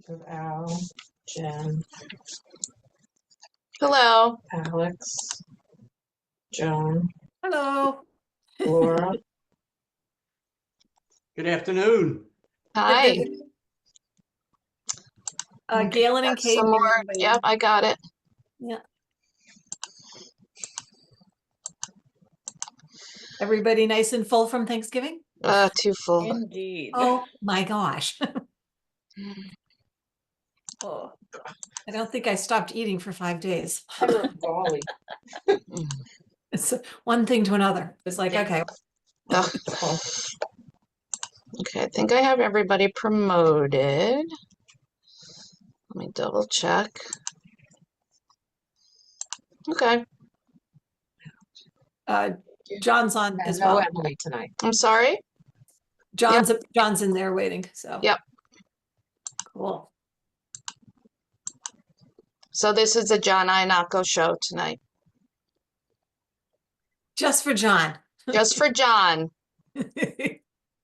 Of Al, Jen, Hello. Alex, Joan, Hello. Laura. Good afternoon. Hi. Galen and Kate. Some more. Yep, I got it. Yeah. Everybody nice and full from Thanksgiving? Too full. Indeed. Oh my gosh. Oh, I don't think I stopped eating for 5 days. Golly. It's one thing to another. It's like, okay. Ugh. Okay, I think I have everybody promoted. Let me double check. Okay. John's on as No well. Emily tonight. I'm sorry. John's in there waiting. So Yep. Cool. So this is a John Iannaco show tonight. Just for John. Just for John.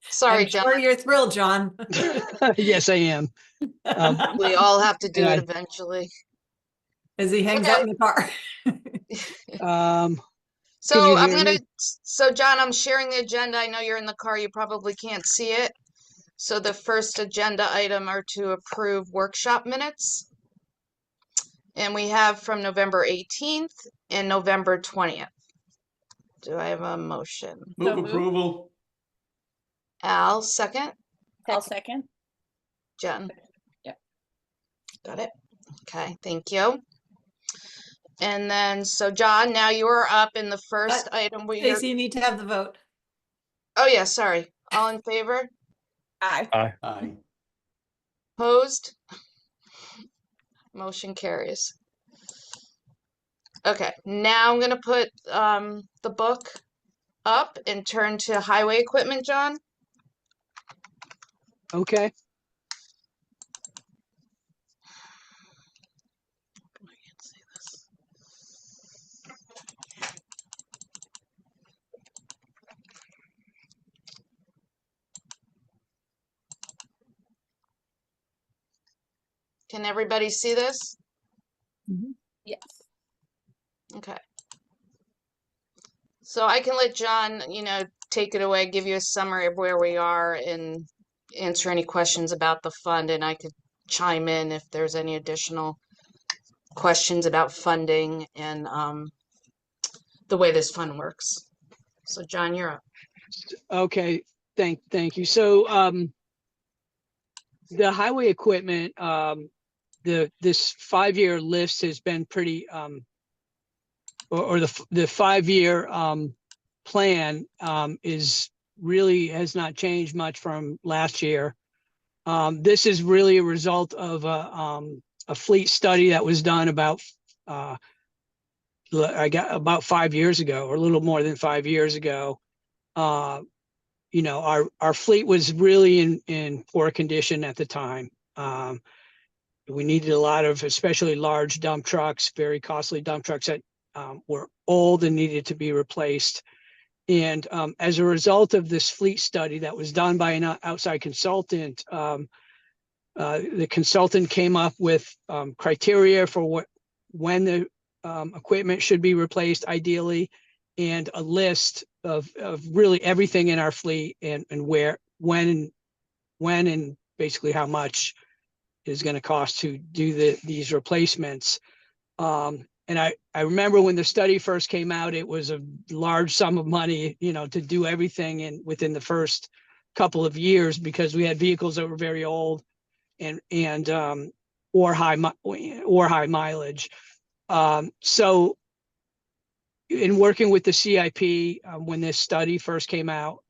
Sorry, I'm John. sure you're thrilled, John. Yes, I am. We all have to do And it eventually. As he hangs out in the car. So Can you I'm hear gonna, me? so John, I'm sharing the agenda. I know you're in the car. You probably can't see it. So the first agenda item are to approve workshop minutes. And we have from November 18th and November 20th. Do I have a motion? Move moved. approval. Al, second. I'll second. Jen? Yep. Got it. Okay, thank you. And then, so John, now you are up in the first item. Stacey, you need to have the vote. Oh yeah, sorry. All in favor? Aye. Aye. Opposed? Motion carries. Okay, now I'm gonna put the book up and turn to highway equipment, John. Okay. I can't see this. Can everybody see this? Yes. Okay. So I can let John, take it away, give you a summary of where we are and answer any questions about the fund, and I could chime in if there's any additional questions about funding and the way this fund works. So John, you're up. Okay. Thank you. So the highway equipment, this 5-year list has been pretty or the 5-year plan is really has not changed much from last year. This is really a result of a fleet study that was done about 5 years ago, or a little more than 5 years ago. Our fleet was really in poor condition at the time. We needed a lot of, especially large dump trucks, very costly dump trucks that were old and needed to be replaced. And as a result of this fleet study that was done by an outside consultant, the consultant came up with criteria for when the equipment should be replaced ideally, and a list of really everything in our fleet and where, when and basically how much is going to cost to do these replacements. And I remember when the study first came out, it was a large sum of money, to do everything within the first couple of years, because we had vehicles that were very old and or high mileage. So in working with the CIP, when this study first came out,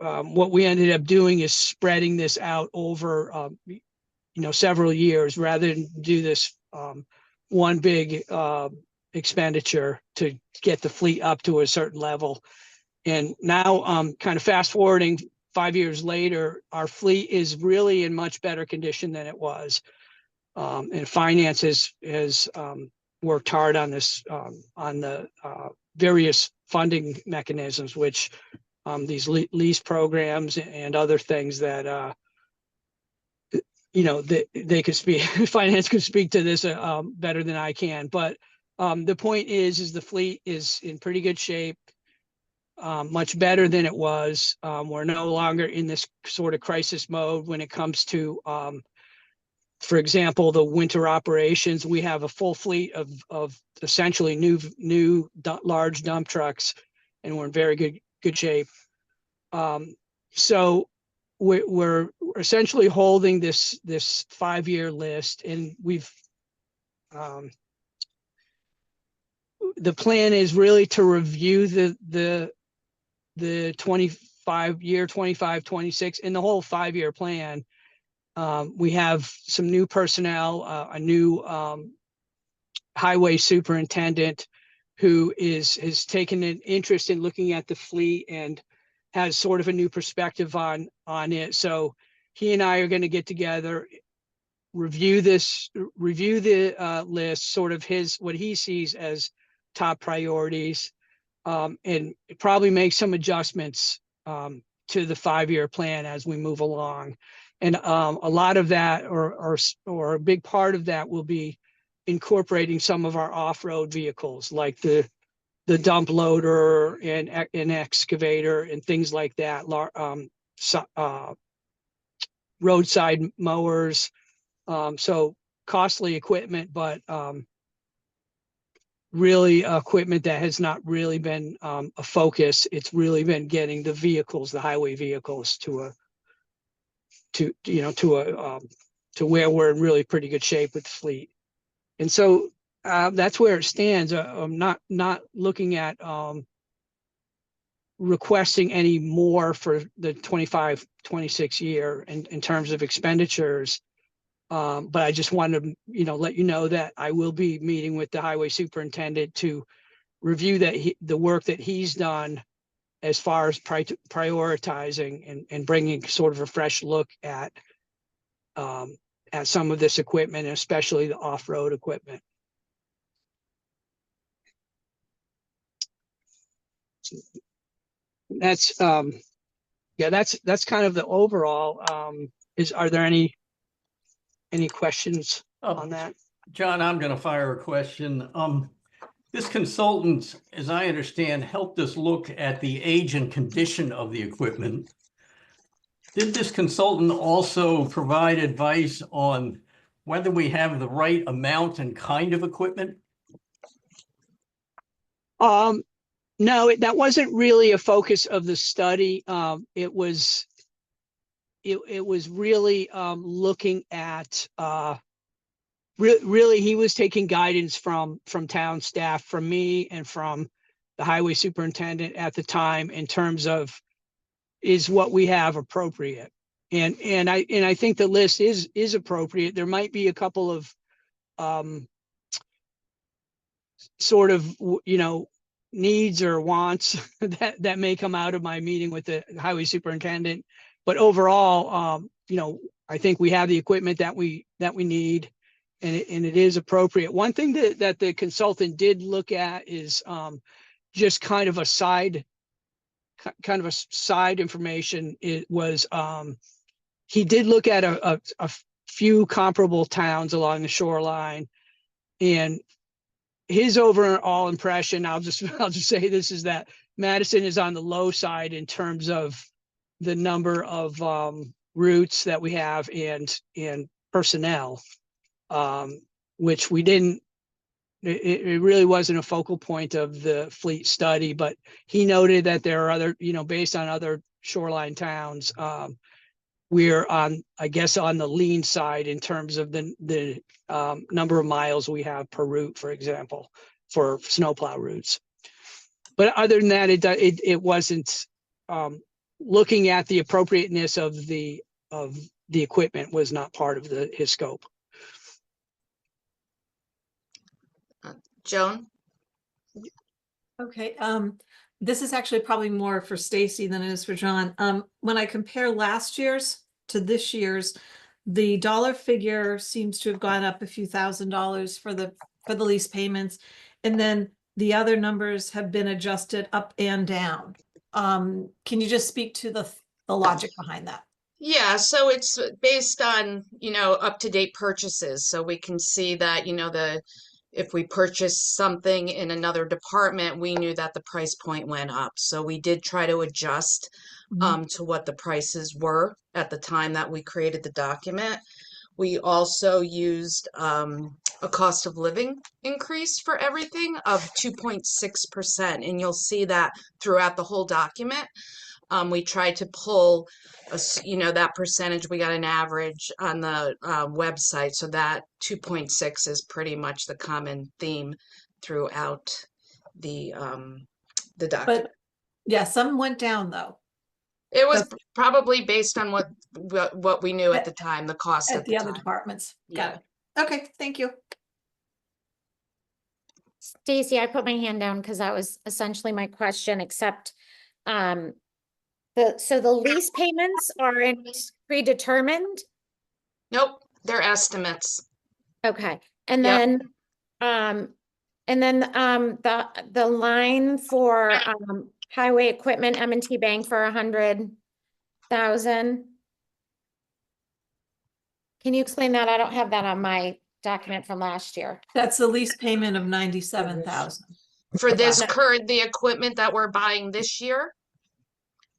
what we ended up doing is spreading this out over several years, rather than do this one big expenditure to get the fleet up to a certain level. And now, kind of fast forwarding 5 years later, our fleet is really in much better condition than it was. And finance has worked hard on this, on the various funding mechanisms, which these lease programs and other things that they could speak, finance could speak to this better than I can. But the point is the fleet is in pretty good shape, much better than it was. We're no longer in this sort of crisis mode when it comes to, for example, the winter operations. We have a full fleet of essentially new large dump trucks, and we're in very good shape. So we're essentially holding this 5-year list, and the plan is really to review the 25, 26, and the whole 5-year plan. We have some new personnel, a new highway superintendent who has taken an interest in looking at the fleet and has sort of a new perspective on it. So he and I are going to get together, review the list, sort of what he sees as top priorities, and probably make some adjustments to the 5-year plan as we move along. And a lot of that, or a big part of that, will be incorporating some of our off-road vehicles, like the dump loader and an excavator and things like that, roadside mowers. So costly equipment, but really equipment that has not really been a focus. It's really been getting the vehicles, the highway vehicles, to where we're in really pretty good shape with the fleet. And so that's where it stands. I'm not looking at requesting any more for the 25, 26 year in terms of expenditures. But I just wanted to, let you know that I will be meeting with the highway superintendent to review the work that he's done as far as prioritizing and bringing sort of a fresh look at some of this equipment, especially the off-road equipment. That's that's kind of the overall. Are there any questions on that? John, I'm going to fire a question. This consultant, as I understand, helped us look at the age and condition of the equipment. Did this consultant also provide advice on whether we have the right amount and kind of equipment? No, that wasn't really a focus of the study. It was really looking at really he was taking guidance from town staff, from me, and from the highway superintendent at the time in terms of, is what we have appropriate? And I think the list is appropriate. There might be a couple of sort of needs or wants that may come out of my meeting with the highway superintendent, but overall, I think we have the equipment that we need, and it is appropriate. One thing that the consultant did look at is just kind of a side information. It was he did look at a few comparable towns along the shoreline, and his overall impression, I'll just say this, is that Madison is on the low side in terms of the number of routes that we have and personnel, which we didn't. It really wasn't a focal point of the fleet study, but he noted that there are other, based on other shoreline towns, we're on, I guess, on the lean side in terms of the number of miles we have per route, for example, for snowplow routes. But other than that, it wasn't looking at the appropriateness of the equipment was not part of his scope. Joan? Okay, this is actually probably more for Stacy than it is for John. When I compare last year's to this year's, the dollar figure seems to have gone up a few $1,000s for the lease payments, and then the other numbers have been adjusted up and down. Can you just speak to the logic behind that? Yeah, so it's based on, up-to-date purchases. So we can see that, if we purchase something in another department, we knew that the price point went up. So we did try to adjust to what the prices were at the time that we created the document. We also used a cost of living increase for everything of 2.6%, and you'll see that throughout the whole document. We tried to pull, that percentage. We got an average on the website, so that 2.6 is pretty much the common theme throughout the document. But yeah, some went down though, It was That's- probably based on what we knew at the time, the cost at at the the other time. departments. Got Yeah. it. Okay, thank you. Stacy, I put my hand down because that was essentially my question, except so the lease payments aren't predetermined? Nope, they're estimates. Okay, and Yep. then the line for highway equipment M&T Bank for 100,000. Can you explain that? I don't have that on my document from last year. That's the lease payment of 97,000. For this No. the equipment that we're buying this year,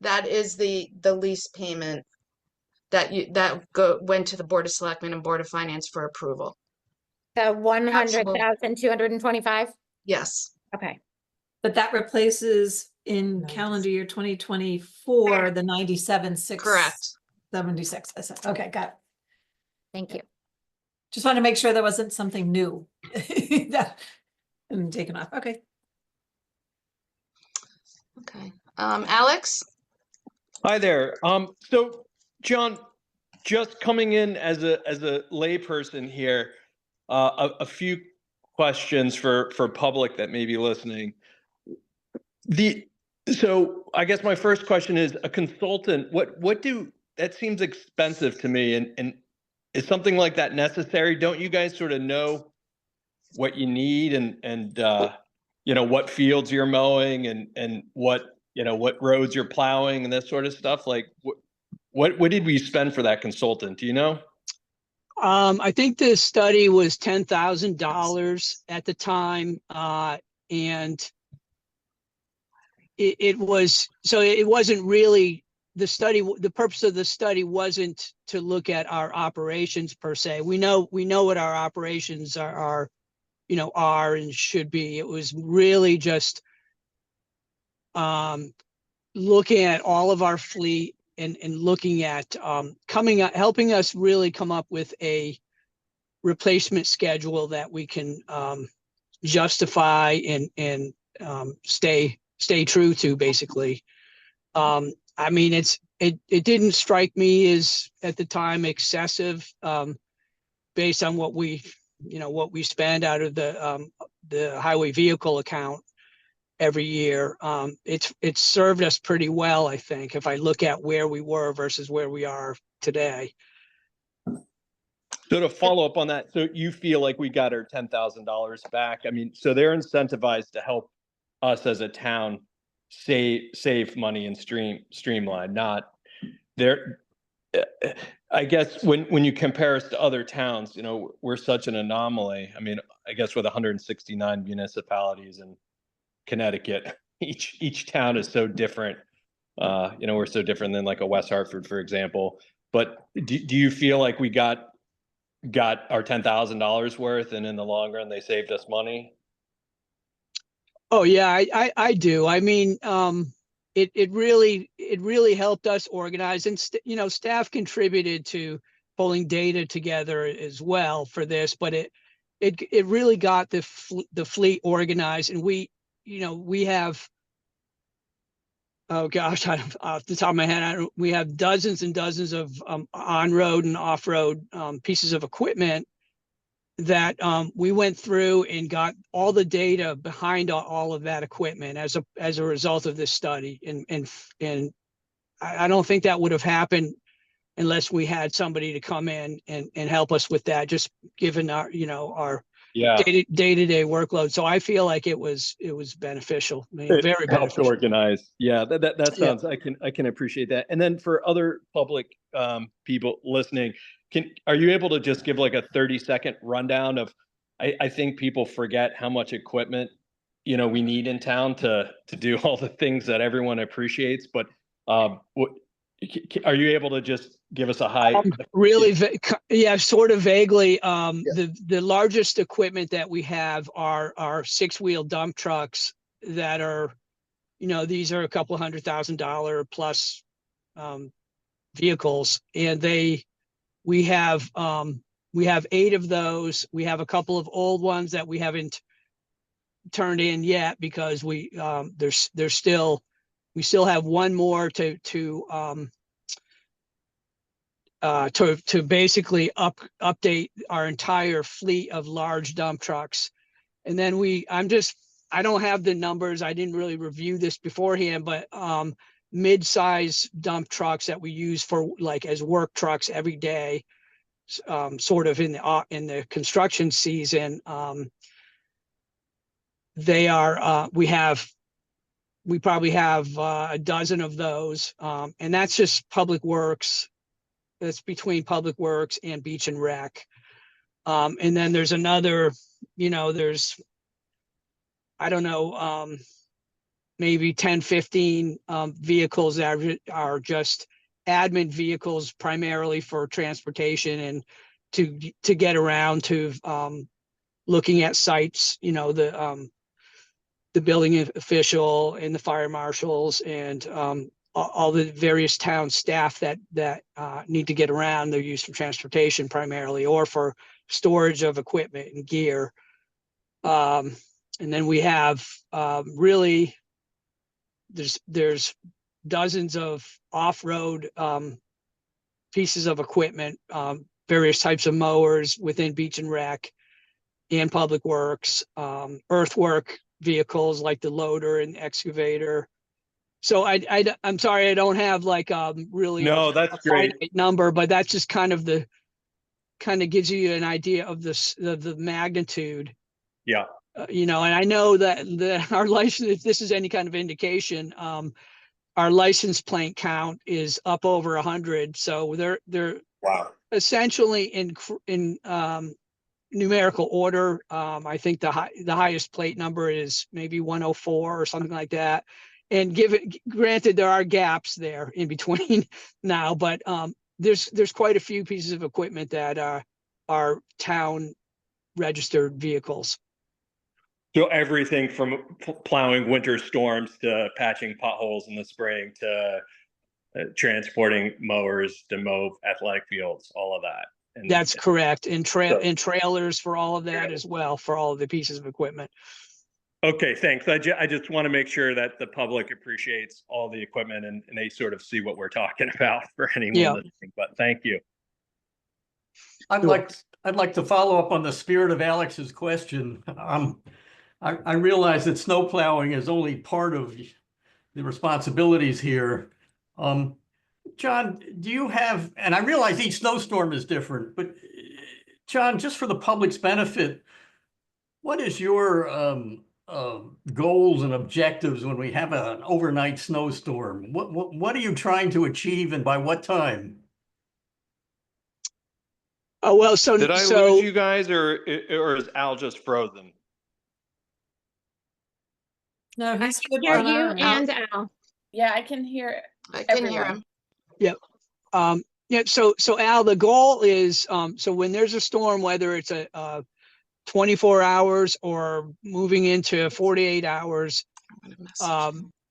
that is the lease payment that went to the Board of Selectmen and Board of Finance for approval. The 100,225? Yes. Okay. But that replaces in Nice. calendar year 2024, the 97,676. Correct. Okay, got it. Thank you. Just want to make sure there wasn't something new that and taken off. Okay. Okay. Alex? Hi there. So John, just coming in as a layperson here, a few questions for public that may be listening. So I guess my first question is, a consultant, that seems expensive to me, and is something like that necessary? Don't you guys sort of know what you need and what fields you're mowing and what roads you're plowing and that sort of stuff? Like what did we spend for that consultant? Do you know? I think the study was $10,000 at the time, and it wasn't really the study. The purpose of the study wasn't to look at our operations per se. We know what our operations are and should be. It was really just looking at all of our fleet and looking at helping us really come up with a replacement schedule that we can justify and stay true to, basically. I mean, it didn't strike me as at the time excessive, based on what we spend out of the highway vehicle account every year. It's served us pretty well, I think, if I look at where we were versus where we are today. So to follow up on that, so you feel like we got our $10,000 back? I mean, so they're incentivized to help us as a town save money and streamline, not there. I guess when you compare us to other towns, we're such an anomaly. I mean, I guess with 169 municipalities in Connecticut, each town is so different. We're so different than like a West Hartford, for example. But do you feel like we got our $10,000 worth, and in the long run they saved us money? Oh yeah, I do. I mean, it really helped us organize, and staff contributed to pulling data together as well for this, but it really got the fleet organized. And we have, oh gosh, off the top of my head, we have dozens and dozens of on-road and off-road pieces of equipment that we went through and got all the data behind all of that equipment as a result of this study. And I don't think that would have happened unless we had somebody to come in and help us with that, just given our Yeah. day-to-day workload. So I feel like it was beneficial, It very helped beneficial. organize. Yeah, that Yeah. sounds, I can appreciate that. And then for other public people listening, are you able to just give like a 30-second rundown of, I think people forget how much equipment, we need in town to do all the things that everyone appreciates, but are you able to just give us a high? Really, yeah, sort of vaguely. The largest equipment that we have are 6-wheel dump trucks that are, these are a couple $100,000 plus vehicles, and we have 8 of those. We have a couple of old ones that we haven't turned in yet because we still have one more to basically update our entire fleet of large dump trucks. And then I don't have the numbers. I didn't really review this beforehand, but mid-size dump trucks that we use for like as work trucks every day, sort of in the construction season. They are, we probably have a dozen of those. And that's just public works. That's between public works and beach and rec. And then there's another, there's, I don't know, maybe 10, 15 vehicles that are just admin vehicles primarily for transportation and to get around to looking at sites, the building official and the fire marshals and all the various town staff that need to get around. They're used for transportation primarily or for storage of equipment and gear. And then we have really, there's dozens of off-road pieces of equipment, various types of mowers within beach and rec and public works, earthwork vehicles like the loader and excavator. So I'm sorry, I don't have like really No, that's great. finite number, but that's just kind of gives you an idea of the magnitude. Yeah. And I know that our license, if this is any kind of indication, our license plate count is up over 100. So they're Wow. essentially in numerical order. I think the highest plate number is maybe 104 or something like that. And granted, there are gaps there in between now, but there's quite a few pieces of equipment that are town registered vehicles. So everything from plowing winter storms to patching potholes in the spring to transporting mowers to mow athletic fields, all of that. And That's correct. And trailers for all of that as well, for all of the pieces of equipment. Okay, thanks. I just want to make sure that the public appreciates all the equipment and they sort of see what we're talking about for anyone listening. But thank you. I'd like to follow up on the spirit of Alex's question. I realize that snow plowing is only part of the responsibilities here. John, do you have, and I realize each snowstorm is different, but John, just for the public's benefit, what is your goals and objectives when we have an overnight snowstorm? What are you trying to achieve and by what time? Oh, well, Did I lose you guys or is Al just frozen? No, I he's can good hear on you our end. and Al. Yeah, I can hear I can hear everyone. him. Yeah. So Al, the goal is, so when there's a storm, whether it's a 24 hours or moving into 48 hours,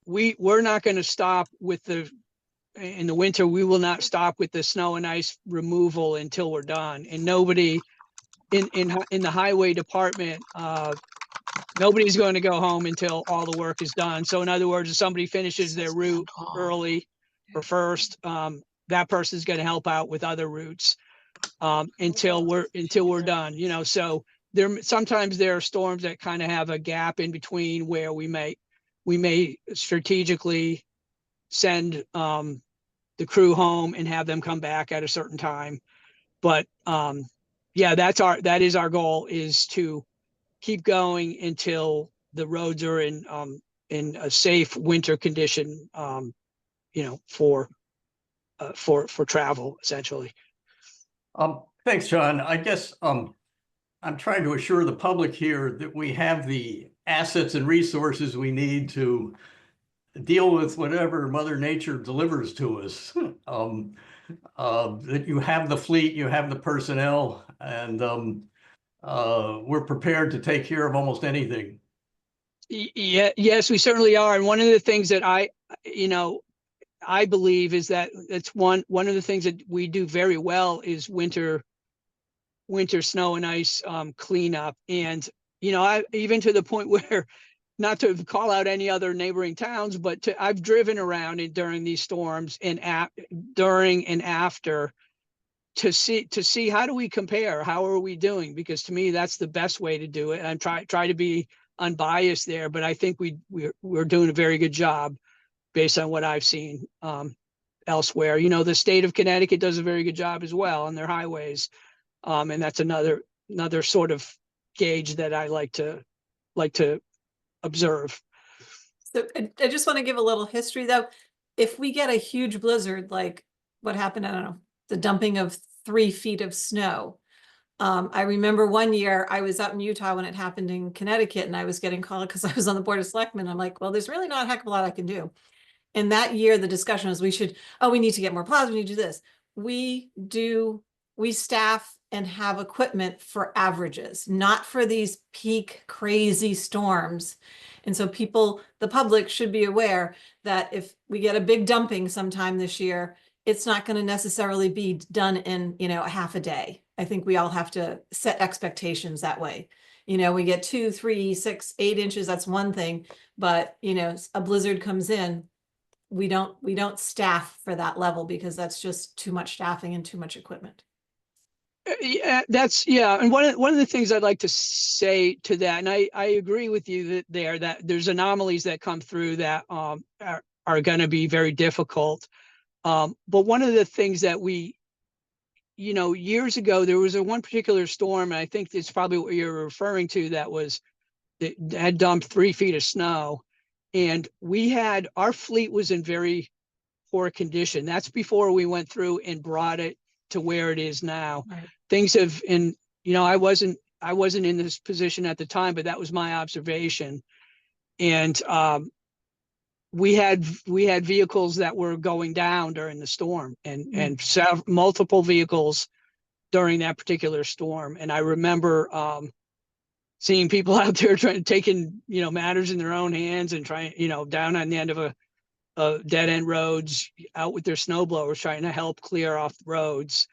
we're not going to stop with in the winter, we will not stop with the snow and ice removal until we're done. And nobody in the highway department, nobody's going to go home until all the work is done. So in other words, if somebody finishes their route early or first, that person's going to help out with other routes until we're done. So sometimes there are storms that kind of have a gap in between where we may strategically send the crew home and have them come back at a certain time. But yeah, that is our goal, is to keep going until the roads are in a safe winter condition, you know, for travel essentially. Thanks, John. I guess I'm trying to assure the public here that we have the assets and resources we need to deal with whatever Mother Nature delivers to us. That you have the fleet, you have the personnel, and we're prepared to take care of almost anything. Yeah, yes, we certainly are. And one of the things that you know, I believe is that it's one of the things that we do very well is winter snow and ice cleanup. And, you know, I even to the point where, not to call out any other neighboring towns, but I've driven around during these storms and during and after to see how do we compare, how are we doing? Because to me, that's the best way to do it. And try to be unbiased there, but I think we're doing a very good job based on what I've seen elsewhere. You know, the state of Connecticut does a very good job as well on their highways. And that's another sort of gauge that I like to observe. So I just want to give a little history though. If we get a huge blizzard, like what happened, I don't know, the dumping of 3 feet of snow. I remember one year I was out in Utah when it happened in Connecticut, and I was getting called because I was on the Board of Selectmen. I'm like, well, there's really not a heck of a lot I can do. And that year, the discussion was we need to get more plows, we need to do this. We staff and have equipment for averages, not for these peak crazy storms. And so the public should be aware that if we get a big dumping sometime this year, it's not going to necessarily be done in, you know, a half a day. I think we all have to set expectations that way. You know, we get 2, 3, 6, 8 inches, that's one thing. But, you know, a blizzard comes in, we don't staff for that level because that's just too much staffing and too much equipment. Yeah, and one of the things I'd like to say to that, and I agree with you that there's anomalies that come through that are going to be very difficult. But one of the things that we, you know, years ago there was one particular storm, and I think it's probably what you're referring to, that had dumped 3 feet of snow, and our fleet was in very poor condition. That's before we went through and brought it to where it is now. Right. Things have, and you know, I wasn't in this position at the time, but that was my observation. And we had vehicles that were going down during the storm, and multiple vehicles during that particular storm. And I remember seeing people out there taking, you know, matters in their own hands and trying, you know, down on the end of a dead end roads, out with their snow blowers trying to help clear off the roads.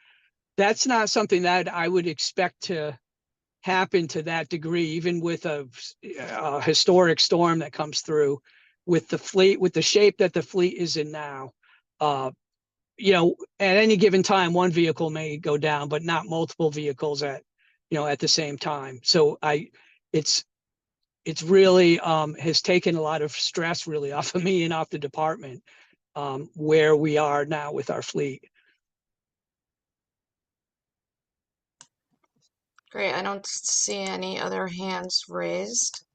That's not something that I would expect to happen to that degree, even with a historic storm that comes through. With the fleet, with the shape that the fleet is in now, you know, at any given time, one vehicle may go down, but not multiple vehicles at the same time. So it's really has taken a lot of stress really off of me and off the department, where we are now with our fleet. Great, I don't see any other hands raised.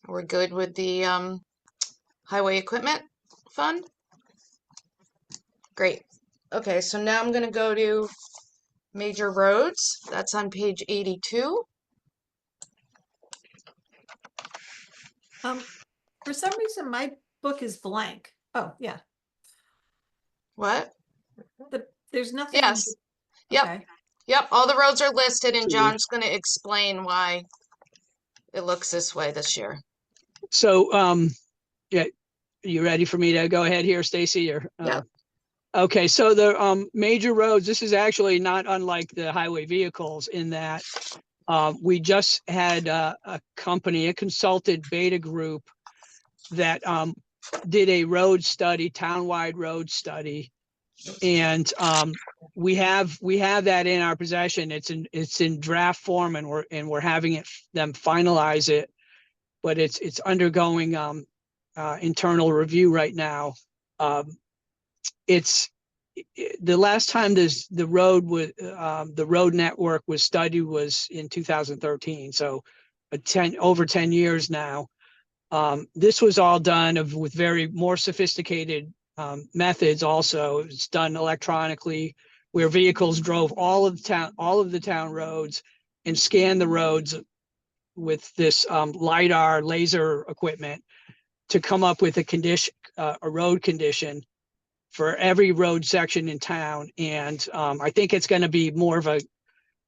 We're good with the highway equipment fund? Great. Okay, so now I'm gonna go to major roads. That's on page 82. For some reason, my book is blank. Oh, yeah. What? There's nothing. Yes. Yep. Okay. Yep, all the roads are listed, and John's gonna explain why it looks this way this year. So, yeah, you ready for me to go ahead here, Stacy? Or Yeah. Okay, so the major roads, this is actually not unlike the highway vehicles in that we just had a company, a consulted beta group that did a road study, townwide road study, and we have that in our possession. It's in draft form, and we're having them finalize it, but it's undergoing internal review right now. It's the last time the road network was studied was in 2013. So over 10 years now. This was all done with very more sophisticated methods. Also, it's done electronically, where vehicles drove all of the town roads and scanned the roads with this LiDAR laser equipment to come up with a road condition for every road section in town. And I think it's going to be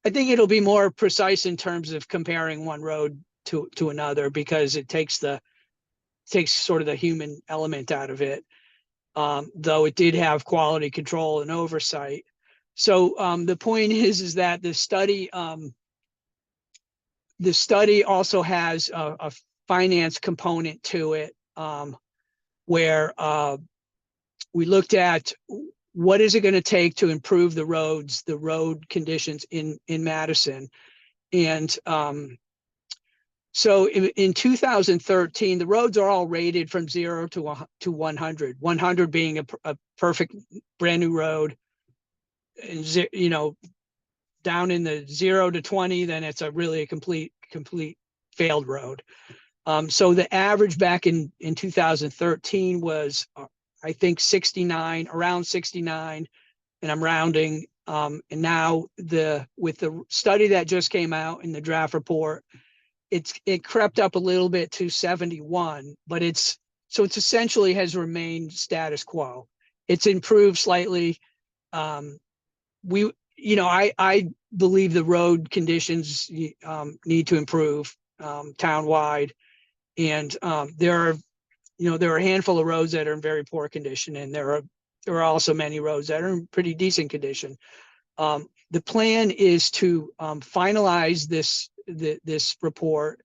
I think it'll be more precise in terms of comparing one road to another, because it takes sort of the human element out of it. Though it did have quality control and oversight. So the point is that the study also has a finance component to it, where we looked at what is it going to take to improve the road conditions in Madison. And so in 2013, the roads are all rated from 0 to 100, 100 being a perfect brand new road. And, down in the 0 to 20, then it's a complete failed road. So the average back in 2013 was, I think, 69, around 69, and I'm rounding. And now with the study that just came out in the draft report, it crept up a little bit to 71, but it's essentially has remained status quo. It's improved slightly. I believe the road conditions need to improve townwide, and there are a handful of roads that are in very poor condition, and there are also many roads that are in pretty decent condition. The plan is to finalize this report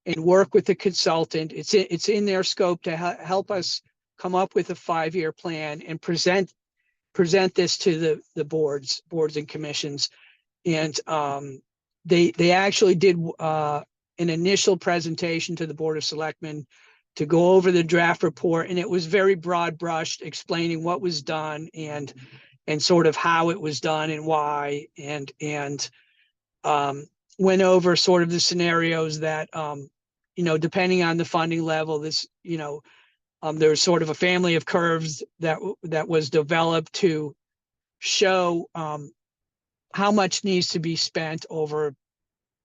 and work with the consultant. It's in their scope to help us come up with a 5-year plan and present this to the boards and commissions. And they actually did an initial presentation to the Board of Selectmen to go over the draft report, and it was very broad brushed, explaining what was done and sort of how it was done and why, and went over sort of the scenarios that depending on the funding level, there's sort of a family of curves that was developed to show how much needs to be spent over a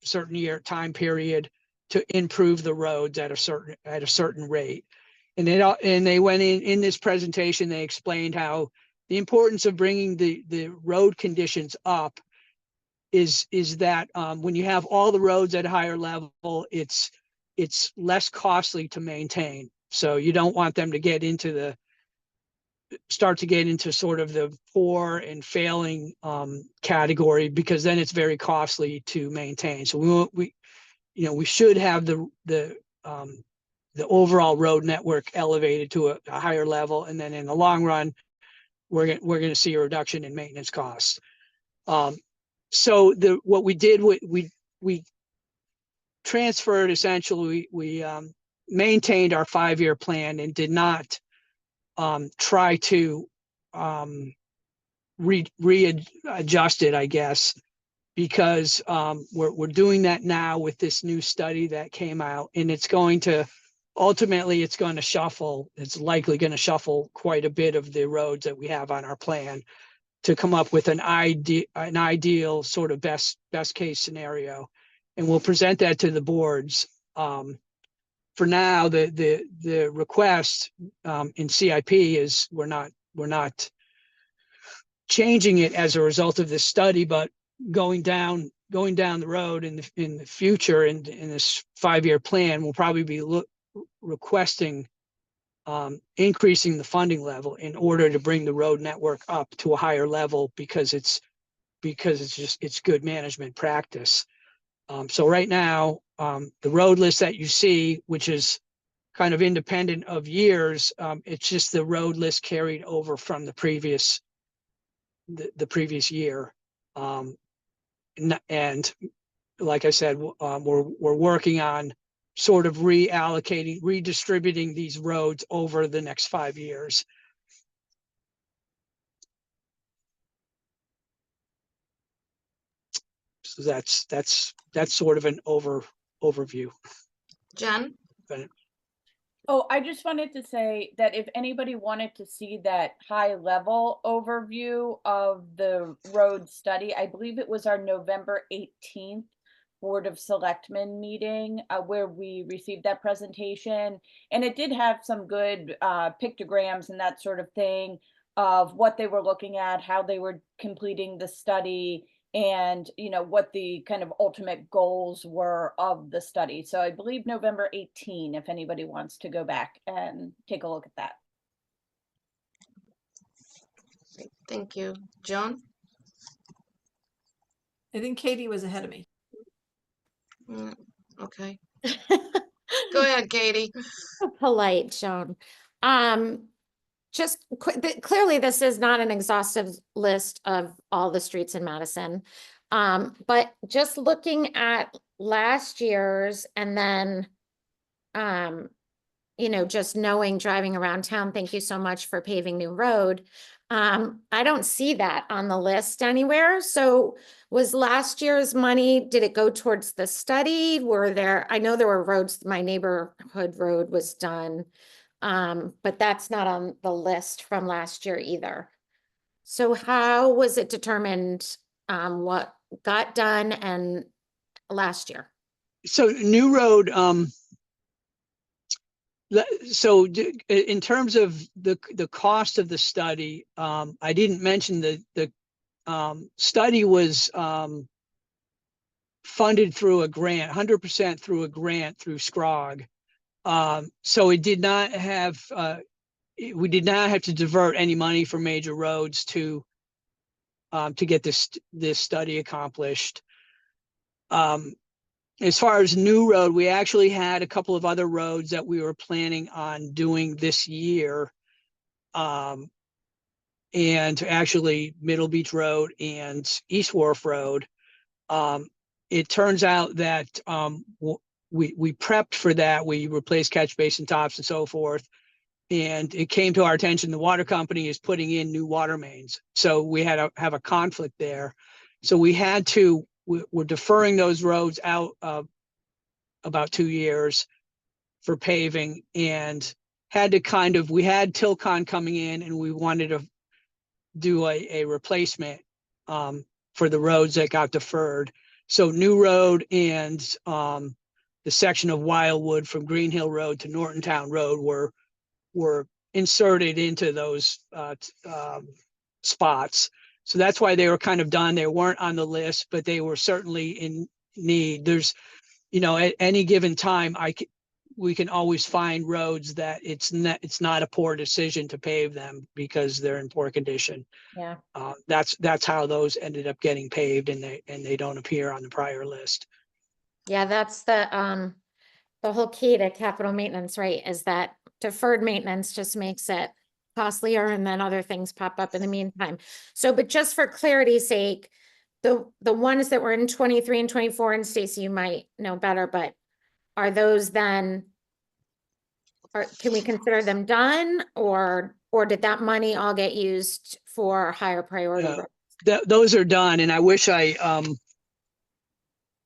certain time period to improve the roads at a certain rate. And they went in this presentation, they explained how the importance of bringing the road conditions up is that when you have all the roads at a higher level, it's less costly to maintain. So you don't want them to start to get into sort of the poor and failing category, because then it's very costly to maintain. So we should have the overall road network elevated to a higher level, and then in the long run, we're going to see a reduction in maintenance costs. So what we did, we transferred, essentially, we maintained our 5-year plan and did not try to readjust it, I guess, because we're doing that now with this new study that came out, and it's going to shuffle. It's likely going to shuffle quite a bit of the roads that we have on our plan to come up with an ideal sort of best case scenario, and we'll present that to the boards. For now, the request in CIP is we're not changing it as a result of this study, but going down the road in the future in this 5-year plan, we'll probably be requesting increasing the funding level in order to bring the road network up to a higher level, because it's good management practice. So right now, the road list that you see, which is kind of independent of years, it's just the road list carried over from the previous year. And like I said, we're working on sort of redistributing these roads over the next 5 years. So that's sort of an overview. Jen? Oh, I just wanted to say that if anybody wanted to see that high level overview of the road study, I believe it was our November 18th Board of Selectmen meeting where we received that presentation. And it did have some good pictograms and that sort of thing of what they were looking at, how they were completing the study, and what the kind of ultimate goals were of the study. So I believe November 18, if anybody wants to go back and take a look at that. Thank you. Joan? I think Katie was ahead of me. Okay. Go ahead, Katie. Polite, Joan. Just clearly, this is not an exhaustive list of all the streets in Madison. But just looking at last year's and then, just knowing driving around town, thank you so much for paving New Road. I don't see that on the list anywhere. So was last year's money, did it go towards the study? I know there were roads, my neighborhood road was done. But that's not on the list from last year either. So how was it determined what got done and last year? So New Road, so in terms of the cost of the study, I didn't mention the study was funded through a grant, 100% through a grant through SCROG. So it did not have, we did not have to divert any money from major roads to get this study accomplished. As far as New Road, we actually had a couple of other roads that we were planning on doing this year. And actually Middle Beach Road and East Wharf Road. It turns out that we prepped for that. We replaced catch basin tops and so forth. And it came to our attention, the water company is putting in new water mains. So we had to have a conflict there. So we're deferring those roads out about 2 years for paving, and we had Tilcon coming in and we wanted to do a replacement for the roads that got deferred. So New Road and the section of Wildwood from Green Hill Road to Nortontown Road were inserted into those spots. So that's why they were kind of done. They weren't on the list, but they were certainly in need. There's, at any given time, we can always find roads that it's not a poor decision to pave them because they're in poor condition. Yeah. That's how those ended up getting paved, and they don't appear on the prior list. Yeah, that's the whole key to capital maintenance, right? Is that deferred maintenance just makes it costlier and then other things pop up in the meantime. So, but just for clarity's sake, the ones that were in 23 and 24, and Stacy, you might know better, but are those then, can we consider them done, or did that money all get used for higher priority roads? Those are done, and I wish I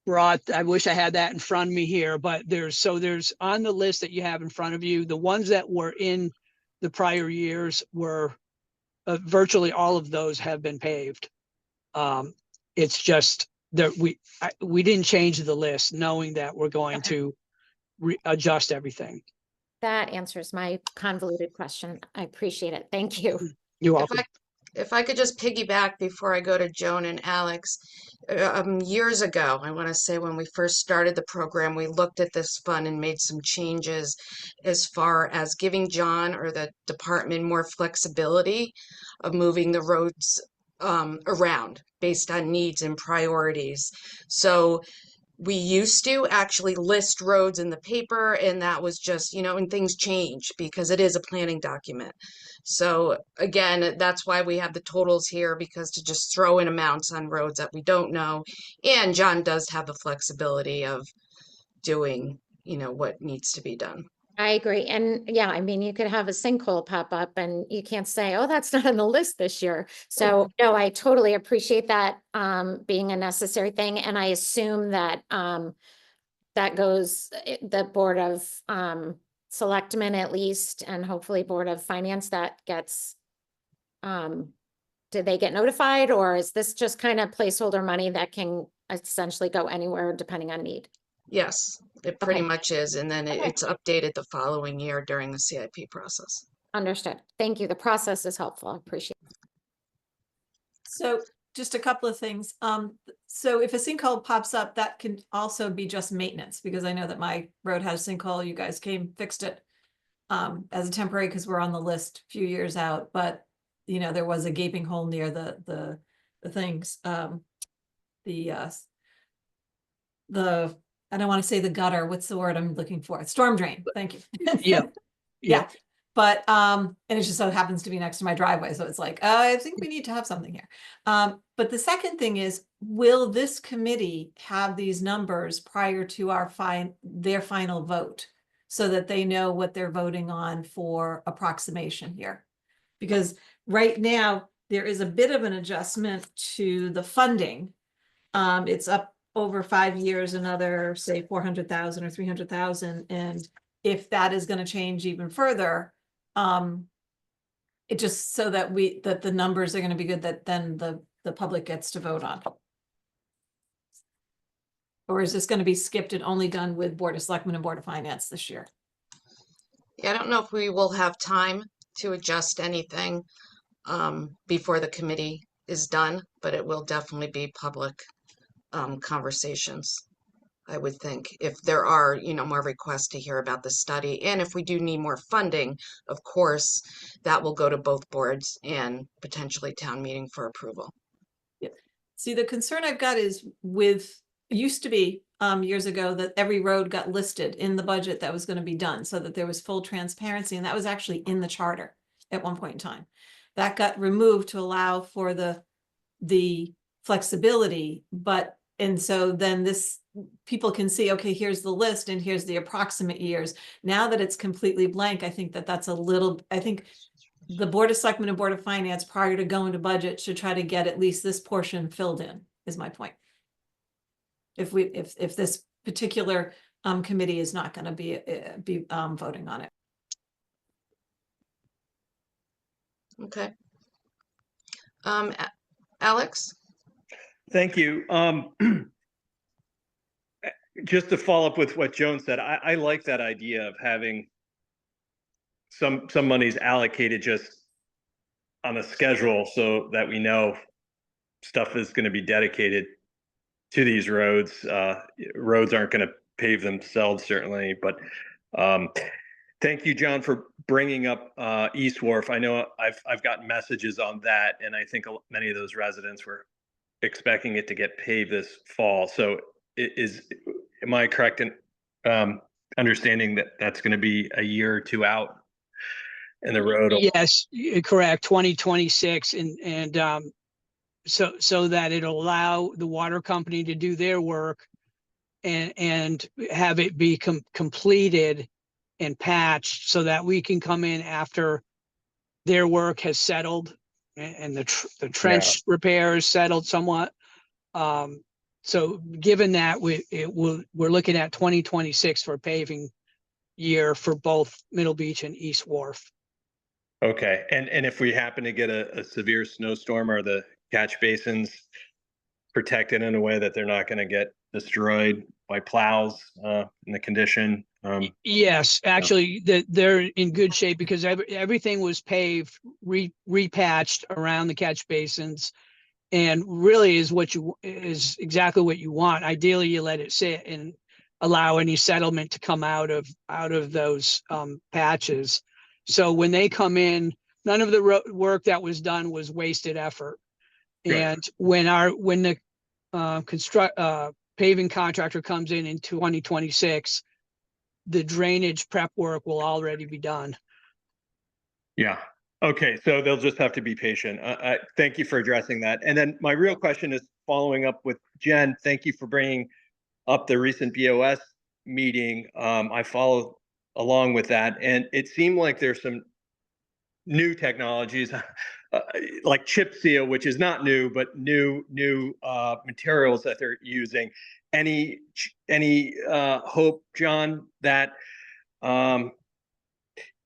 had that in front of me here, but there's on the list that you have in front of you, the ones that were in the prior years were virtually all of those have been paved. It's just that we didn't change the list knowing that we're going to adjust everything. That answers my convoluted question. I appreciate it. Thank you. You're welcome. If I could just piggyback before I go to Joan and Alex, years ago, I want to say when we first started the program, we looked at this fund and made some changes as far as giving John or the department more flexibility of moving the roads around based on needs and priorities. So we used to actually list roads in the paper, and that was just, and things change because it is a planning document. So again, that's why we have the totals here, because to just throw in amounts on roads that we don't know. And John does have the flexibility of doing, what needs to be done. I agree. And yeah, I mean, you could have a sinkhole pop up and you can't say, oh, that's not on the list this year. So no, I totally appreciate that being a necessary thing. And I assume that that goes the Board of Selectmen at least, and hopefully Board of Finance that gets did they get notified, or is this just kind of placeholder money that can essentially go anywhere depending on need? Yes, it pretty Okay. much is. And then Okay. it's updated the following year during the CIP process. Understood. Thank you. The process is helpful. I appreciate it. So just a couple of things. So if a sinkhole pops up, that can also be just maintenance, because I know that my road has a sinkhole. You guys came, fixed it as a temporary because we're on the list a few years out, but you know, there was a gaping hole near the things, the I don't want to say the gutter. What's the word I'm looking for? Storm drain. Thank you. Yeah. Yeah. But, and it just so happens to be next to my driveway. So it's like, I think we need to have something here. But the second thing is, will this committee have these numbers prior to their final vote? So that they know what they're voting on for approximation here? Because right now, there is a bit of an adjustment to the funding. It's up over 5 years, another, say, 400,000 or 300,000. And if that is going to change even further, it just so that the numbers are going to be good, that then the public gets to vote on. Or is this going to be skipped and only done with Board of Selectmen and Board of Finance this year? Yeah, I don't know if we will have time to adjust anything before the committee is done, but it will definitely be public conversations, I would think, if there are, you know, more requests to hear about the study. And if we do need more funding, of course, that will go to both boards and potentially town meeting for approval. Yeah. See, the concern I've got is used to be years ago that every road got listed in the budget that was going to be done, so that there was full transparency, and that was actually in the charter at one point in time. That got removed to allow for the flexibility, and so then people can see, okay, here's the list and here's the approximate years. Now that it's completely blank, I think I think the Board of Selectmen and Board of Finance prior to going to budget should try to get at least this portion filled in, is my point. If this particular committee is not going to be voting on it. Okay. Alex? Thank you. Just to follow up with what Joan said, I like that idea of having some monies allocated just on a schedule so that we know stuff is going to be dedicated to these roads. Roads aren't going to pave themselves, certainly, but thank you, John, for bringing up East Wharf. I know I've gotten messages on that, and I think many of those residents were expecting it to get paved this fall. So am I correct in understanding that that's going to be a year or two out in the road? Yes, correct. 2026, and so that it'll allow the water company to do their work and have it be completed and patched, so that we can come in after their work has settled and the trench repairs settled somewhat. So given that we're looking at 2026 for paving year for both Middle Beach and East Wharf. Okay, and if we happen to get a severe snowstorm, are the catch basins protected in a way that they're not going to get destroyed by plows in the condition? Yes, actually, they're in good shape because everything was paved, repatched around the catch basins, and really is exactly what you want. Ideally, you let it sit and allow any settlement to come out of those patches. So when they come in, none of the work that was done was wasted effort. And when the paving contractor comes in 2026, the drainage prep work will already be done. Yeah. Okay. So they'll just have to be patient. Thank you for addressing that. And then my real question is following up with Jen. Thank you for bringing up the recent BOS meeting. I follow along with that. And it seemed like there's some new technologies like chip seal, which is not new, but new materials that they're using. Any hope, John, that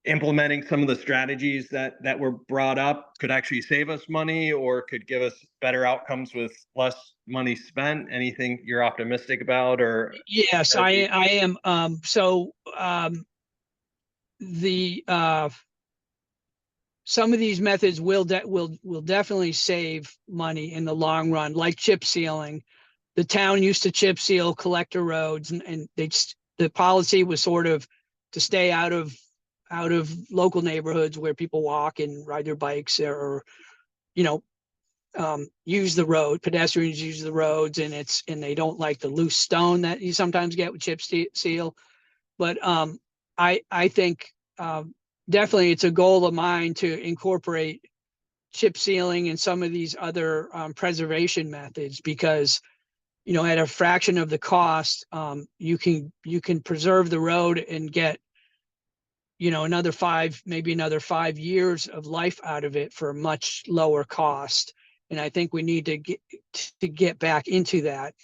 implementing some of the strategies that were brought up could actually save us money or could give us better outcomes with less money spent? Anything you're optimistic about? Or Yes, I am. Some of these methods will definitely save money in the long run, like chip sealing. The town used to chip seal collector roads, and the policy was sort of to stay out of local neighborhoods where people walk and ride their bikes, or use the road. Pedestrians use the roads, and they don't like the loose stone that you sometimes get with chip seal. But I think definitely it's a goal of mine to incorporate chip sealing and some of these other preservation methods, because at a fraction of the cost, you can preserve the road and get maybe another 5 years of life out of it for a much lower cost. And I think we need to get back into that.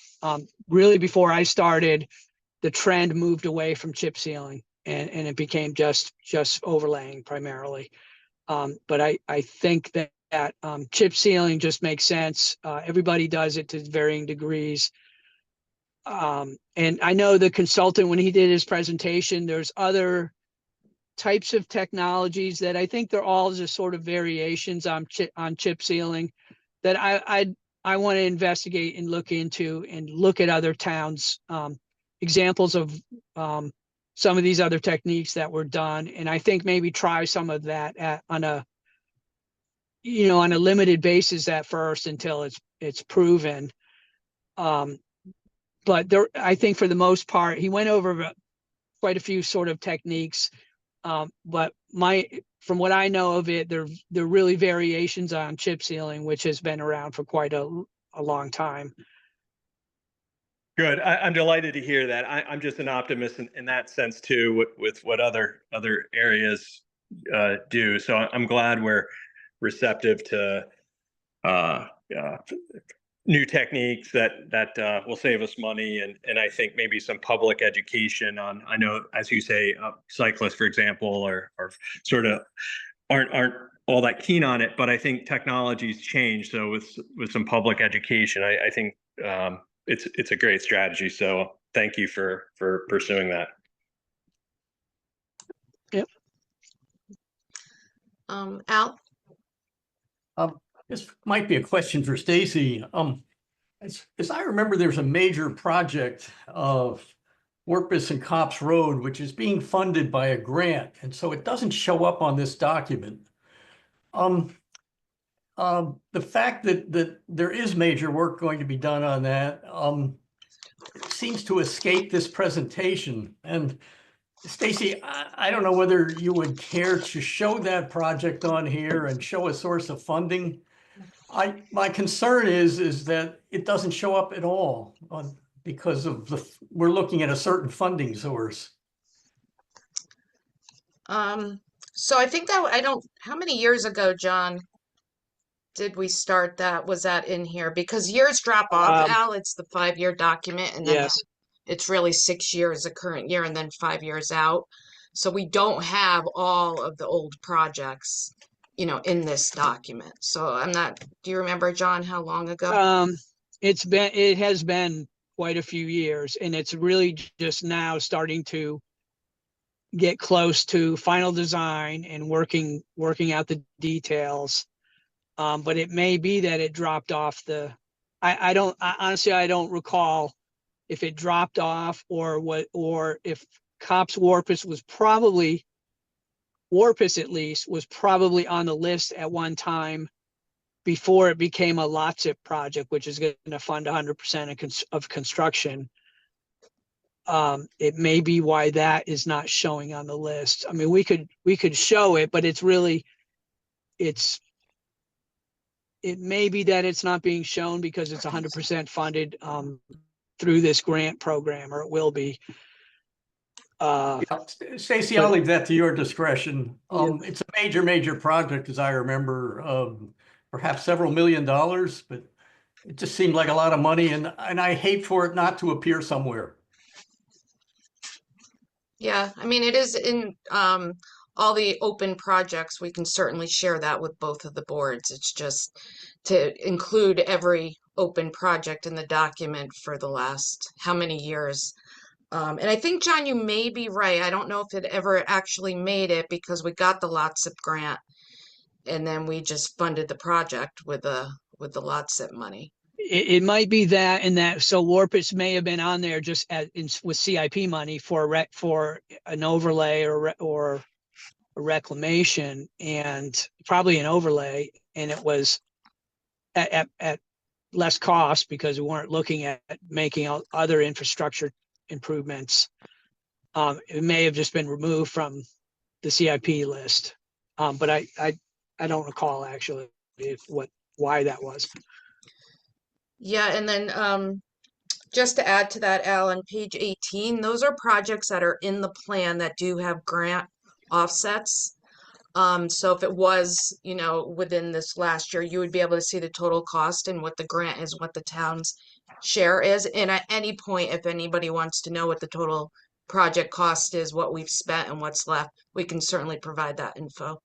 Really, before I started, the trend moved away from chip sealing, and it became just overlaying primarily. But I think that chip sealing just makes sense. Everybody does it to varying degrees. And I know the consultant, when he did his presentation, there's other types of technologies that I think they're all just sort of variations on chip sealing that I want to investigate and look into, and look at other towns, examples of some of these other techniques that were done. And I think maybe try some of that on a limited basis at first until it's proven. But I think for the most part, he went over quite a few sort of techniques. But from what I know of it, they're really variations on chip sealing, which has been around for quite a long time. good. I'm delighted to hear that. I'm just an optimist in that sense too, with what other areas do. So I'm glad we're receptive to new techniques that will save us money, and I think maybe some public education on. I know, as you say, cyclists, for example, are sort of aren't all that keen on it, but I think technology's changed. So with some public education, I think it's a great strategy. So thank you for pursuing that. Yep. Al? This might be a question for Stacy. As I remember, there's a major project of Warpus and Cops Road, which is being funded by a grant, and so it doesn't show up on this document. The fact that there is major work going to be done on that seems to escape this presentation. And Stacy, I don't know whether you would care to show that project on here and show a source of funding. My concern is that it doesn't show up at all because of we're looking at a certain funding source. So I think that how many years ago, John, did we start that? Was that in here? Because years drop off, Al. It's the 5-year document, and then Yes. it's really 6 years, the current year, and then 5 years out. So we don't have all of the old projects, in this document. So do you remember, John, how long ago? It has been quite a few years, and it's really just now starting to get close to final design and working out the details. But it may be that it dropped off honestly, I don't recall if it dropped off or if Cops Warpus at least was probably on the list at one time before it became a LOTSIP project, which is going to fund 100% of construction. It may be why that is not showing on the list. I mean, we could show it, but it may be that it's not being shown because it's 100% funded through this grant program, or it will be. Uh, Stacy, but- I'll leave that to your discretion. Yeah. It's a major project, as I remember, perhaps several $1,000,000, but it just seemed like a lot of money, and I hate for it not to appear somewhere. Yeah, I mean, it is in all the open projects. We can certainly share that with both of the boards. It's just to include every open project in the document for the last how many years. And I think, John, you may be right. I don't know if it ever actually made it because we got the LOTSIP grant and then we just funded the project with the LOTSIP money. it might be that, and that, so Warpus may have been on there just with CIP money for an overlay or a reclamation, and probably an overlay, and it was at less cost because we weren't looking at making other infrastructure improvements. It may have just been removed from the CIP list, but I don't recall actually why that was. Yeah, and then just to add to that, Al, on page 18, those are projects that are in the plan that do have grant offsets. So if it was, within this last year, you would be able to see the total cost and what the grant is, what the town's share is. And at any point, if anybody wants to know what the total project cost is, what we've spent and what's left, we can certainly provide that info.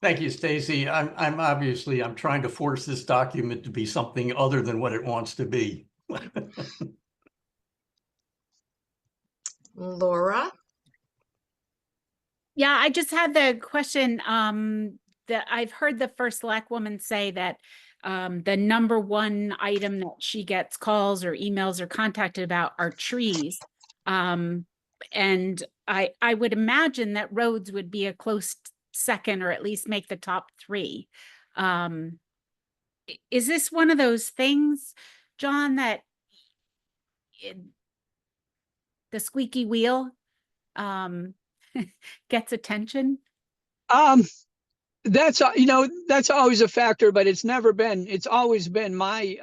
Thank you, Stacy. I'm obviously trying to force this document to be something other than what it wants to be. Laura? Yeah, I just had the question that I've heard the first Select woman say that the number one item that she gets calls or emails or contacted about are trees. And I would imagine that roads would be a close second, or at least make the top three. Is this one of those things, John, that the squeaky wheel gets attention? That's that's always a factor, but it's always been my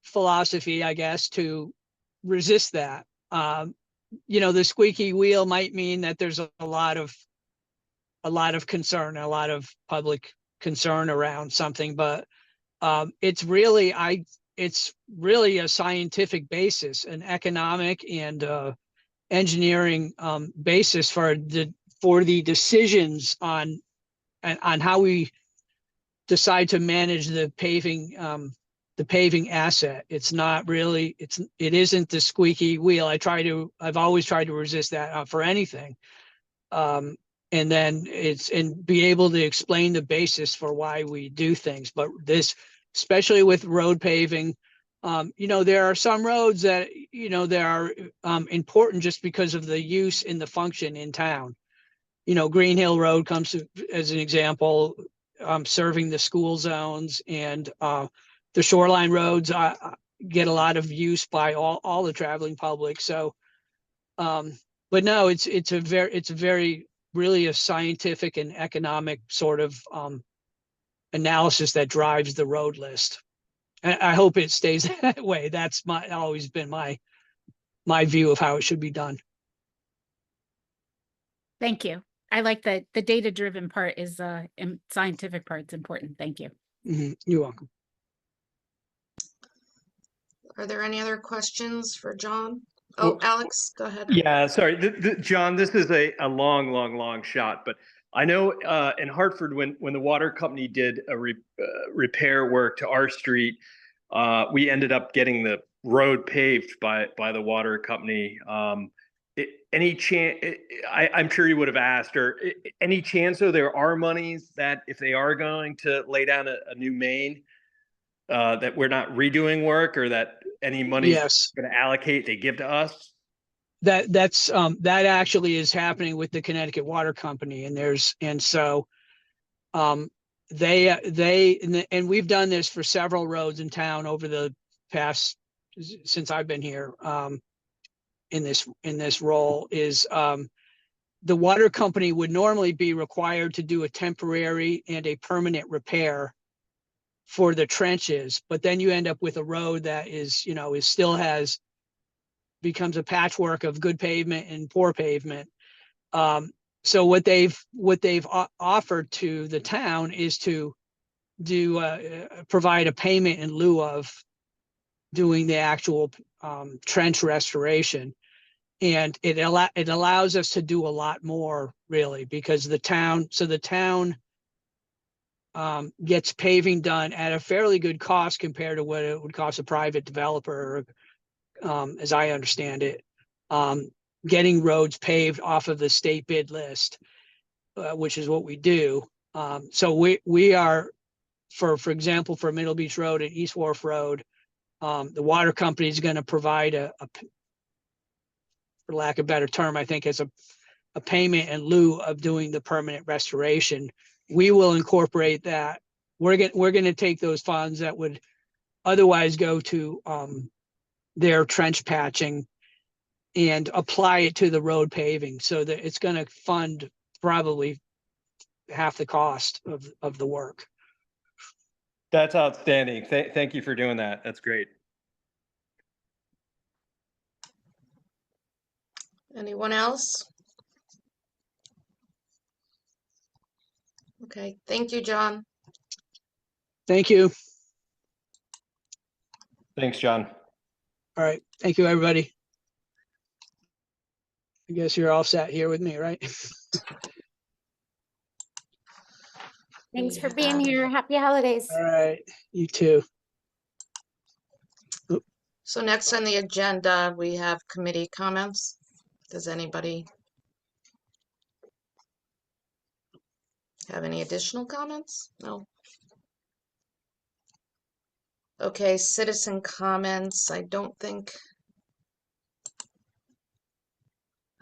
philosophy, I guess, to resist that. The squeaky wheel might mean that there's a lot of concern, a lot of public concern around something, but it's really a scientific basis, an economic and engineering basis for the decisions on how we decide to manage the paving asset. It's not really, it isn't the squeaky wheel. I've always tried to resist that for anything. And then and be able to explain the basis for why we do things. But this, especially with road paving, there are some roads that, they are important just because of the use and the function in town. Green Hill Road comes as an example, serving the school zones, and the shoreline roads get a lot of use by all the traveling public. So, but no, it's really a scientific and economic sort of analysis that drives the road list. And I hope it stays that way. That's always been my view of how it should be done. Thank you. I like the data-driven part is scientific part's important. Thank you. Mm-hmm. You're welcome. Are there any other questions for John? Oh, Well, Alex, go ahead. Yeah, sorry, John, this is a long shot, but I know in Hartford, when the water company did a repair work to our street, we ended up getting the road paved by the water company. Any chance? I'm sure you would have asked, or any chance though there are monies that if they are going to lay down a new main, that we're not redoing work, or that any money Yes, going to allocate they give to us? that actually is happening with the Connecticut Water Company, and so and we've done this for several roads in town over the past, since I've been here in this role, is the water company would normally be required to do a temporary and a permanent repair for the trenches, but then you end up with a road that is still has becomes a patchwork of good pavement and poor pavement. So what they've offered to the town is to provide a payment in lieu of doing the actual trench restoration. And it allows us to do a lot more, really, because the town gets paving done at a fairly good cost compared to what it would cost a private developer, as I understand it, getting roads paved off of the state bid list, which is what we do. So we are, for example, for Middle Beach Road and East Wharf Road, the water company is going to provide for lack of a better term, I think, as a payment in lieu of doing the permanent restoration. We will incorporate that. We're going to take those funds that would otherwise go to their trench patching and apply it to the road paving, so that it's going to fund probably half the cost of the work. That's outstanding. Thank you for doing that. That's great. Anyone else? Okay, thank you, John. Thank you. Thanks, John. All right. Thank you, everybody. I guess you're all sat here with me, right? Thanks for We being have- here. Happy holidays. All right. You too. So next on the agenda, we have committee comments. Does anybody have any additional comments? No. Okay, citizen comments. I don't think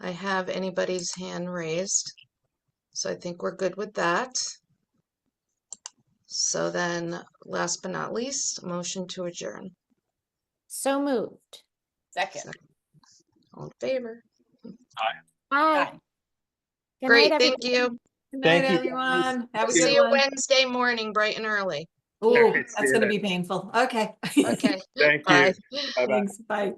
I have anybody's hand raised. So I think we're good with that. So then, last but not least, motion to adjourn. So moved. Second. All in favor? Bye. Good Great, night, thank everybody. you. Good Thank night, you, everyone. Have a See good you one. Wednesday morning, bright and early. Oh, See that's you gonna then. be painful. Okay. Okay, Thank bye. you. Bye-bye. Thanks. Bye.